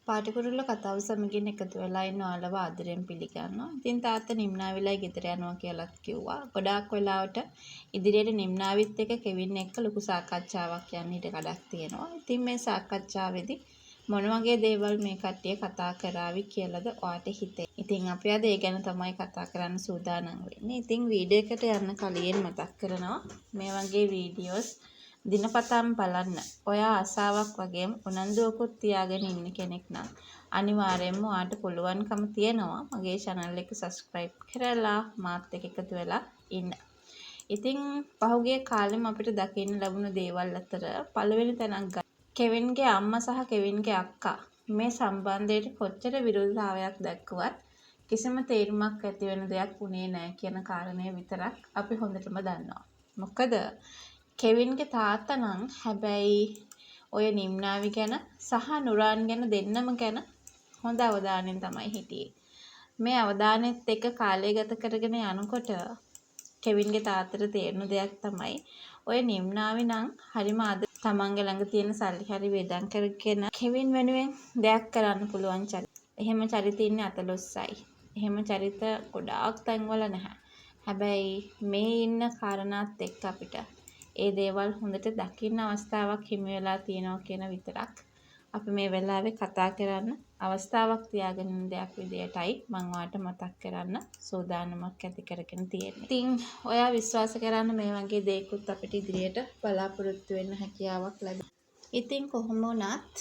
පාටිකුරුල්ල කතාව සමගින් එකතු වෙලා ඉන්න ඔයාලව ආදරයෙන් පිළිගන්නවා. ඉතින් තාත්තා නිම්නාවිලයි ගෙදර යනවා කියලාත් කිව්වා. ගොඩාක් වෙලාවට ඉදිරියට නිම්නාවිත් එක්ක කෙවින් එක්ක ලොකු සාකච්ඡාවක් යන්න ඉඩ කඩක් තියෙනවා. ඉතින් මේ සාකච්ඡාවේදී මොන වගේ දේවල් මේ කට්ටිය කතා කරાવી කියලාද ඔයාට හිතේ. ඉතින් අපි අද ඒ ගැන තමයි කතා කරන්න සූදානම් වෙන්නේ. ඉතින් වීඩියෝ එකට යන්න කලින් මතක් කරනවා මේ වගේ වීඩියෝස් දිනපතාම බලන්න. ඔයා ආසාවක් වගේම උනන්දුවකුත් තියාගෙන ඉන්න කෙනෙක් නම් අනිවාර්යයෙන්ම ඔයාට පුළුවන්කම තියෙනවා මගේ channel එක subscribe කරලා මාත් එක්ක එකතු වෙලා ඉන්න. ඉතින් පහුගිය කාලෙම අපිට දකින්න ලැබුණ දේවල් අතර පළවෙනි තැනක් කෙවින්ගේ අම්මා සහ කෙවින්ගේ අක්කා මේ සම්බන්ධයට කොච්චර විරෝධතාවයක් දක්වුවත් කිසිම තේරුමක් ඇති වෙන දෙයක් වුණේ නැහැ කියන කාරණය විතරක් අපි හොඳටම දන්නවා. මොකද කෙවින්ගේ තාත්තා නම් හැබැයි ඔය නිම්නාවි ගැන සහ නුරාන් ගැන දෙන්නම ගැන හොඳ අවධානයෙන් තමයි හිටියේ. මේ අවධානයත් එක්ක කාලය ගත කරගෙන යනකොට කෙවින්ගේ තාත්තට තේරුණු දෙයක් තමයි ඔය නිම්නාවි නම් හරිම අද තමන්ගේ ළඟ තියෙන සල්ලි හරි වේදම් කරගෙන කෙවින් වෙනුවෙන් දෙයක් කරන්න පුළුවන් චරිත. එහෙම චරිත ඉන්නේ අතලොස්සයි. එහෙම චරිත ගොඩාක් තැන්වල නැහැ. හැබැයි මේ ඉන්න කාරණාත් එක්ක අපිට ඒ දේවල් හොඳට දකින්න අවස්ථාවක් හිමි වෙලා තියෙනවා කියන විතරක් අපි මේ වෙලාවේ කතා කරන්න අවස්ථාවක් තියාගෙන ඉන්න දෙයක් විදියටයි මම ඔයාලට මතක් කරන්න සූදානමක් ඇති කරගෙන තියෙන්නේ. ඉතින් ඔයා විශ්වාස කරන්න මේ වගේ දේකුත් අපිට ඉදිරියට බලාපොරොත්තු වෙන්න හැකියාවක් ලැබෙනවා. ඉතින් කොහොම වුණත්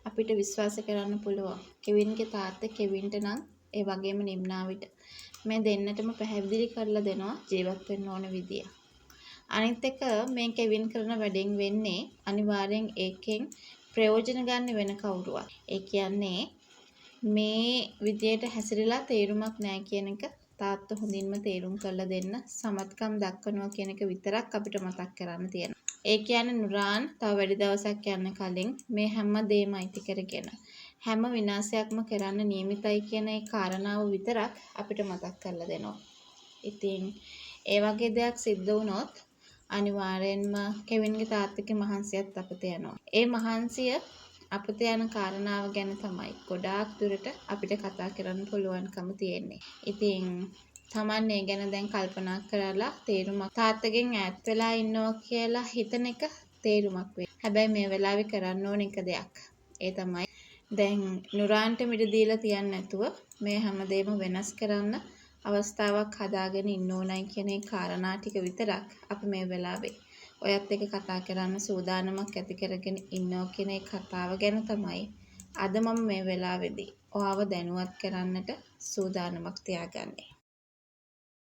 අපිට විශ්වාස කරන්න පුළුවන් කෙවින්ගේ තාත්තා කෙවින්ට නම් ඒ වගේම නිම්නාවිට මේ දෙන්නටම පැහැදිලි කරලා දෙනවා ජීවත් වෙන්න ඕන විදිය. අනිත් එක මේ කෙවින් කරන වැඩෙන් වෙන්නේ අනිවාර්යෙන් ඒකෙන් ප්‍රයෝජන ගන්න වෙන කවුරුවත්. ඒ කියන්නේ මේ විදියට හැසිරලා තේරුමක් නැහැ කියන එක තාත්තා හොඳින්ම තේරුම් කරලා දෙන්න සමත්කම් දක්වනවා කියන එක විතරක් අපිට මතක් කරන්න තියෙනවා. ඒ කියන්නේ නුරාන් තව වැඩි දවසක් යන්න කලින් මේ හැම දෙයක්ම අයිති කරගෙන හැම විනාශයක්ම කරන්න නියමිතයි කියන ඒ කාරණාව විතරක් අපිට මතක් කරලා දෙනවා. ඉතින් ඒ වගේ දෙයක් සිද්ධ වුණොත් අනිවාර්යෙන්ම කෙවින්ගේ තාත්තගේ මහන්සියත් අපත යනවා. ඒ මහන්සිය අපත යන කාරණාව ගැන තමයි ගොඩාක් දුරට අපිට කතා කරන්න පුළුවන්කම තියෙන්නේ. ඉතින් Taman ඒ ගැන දැන් කල්පනා කරලා තේරුමක් තාත්තගෙන් ඈත් වෙලා ඉන්නවා කියලා හිතන එක තේරුමක් වෙයි. හැබැයි මේ වෙලාවේ කරන්න ඕන එක දෙයක්. ඒ තමයි දැන් නුරාන්ට මිඩ දීලා තියන්න නැතුව මේ හැමදේම වෙනස් කරන්න අවස්ථාවක් හදාගෙන ඉන්න ඕනයි කියන ඒ කාරණා ටික විතරක් අපි මේ වෙලාවේ ඔයත් එක්ක කතා කරන්න සූදානමක් ඇති කරගෙන ඉන්නවා කියන ඒ කතාව ගැන තමයි අද මම මේ වෙලාවේදී ඔයාව දැනුවත් කරන්නට සූදානමක් තියාගන්නේ.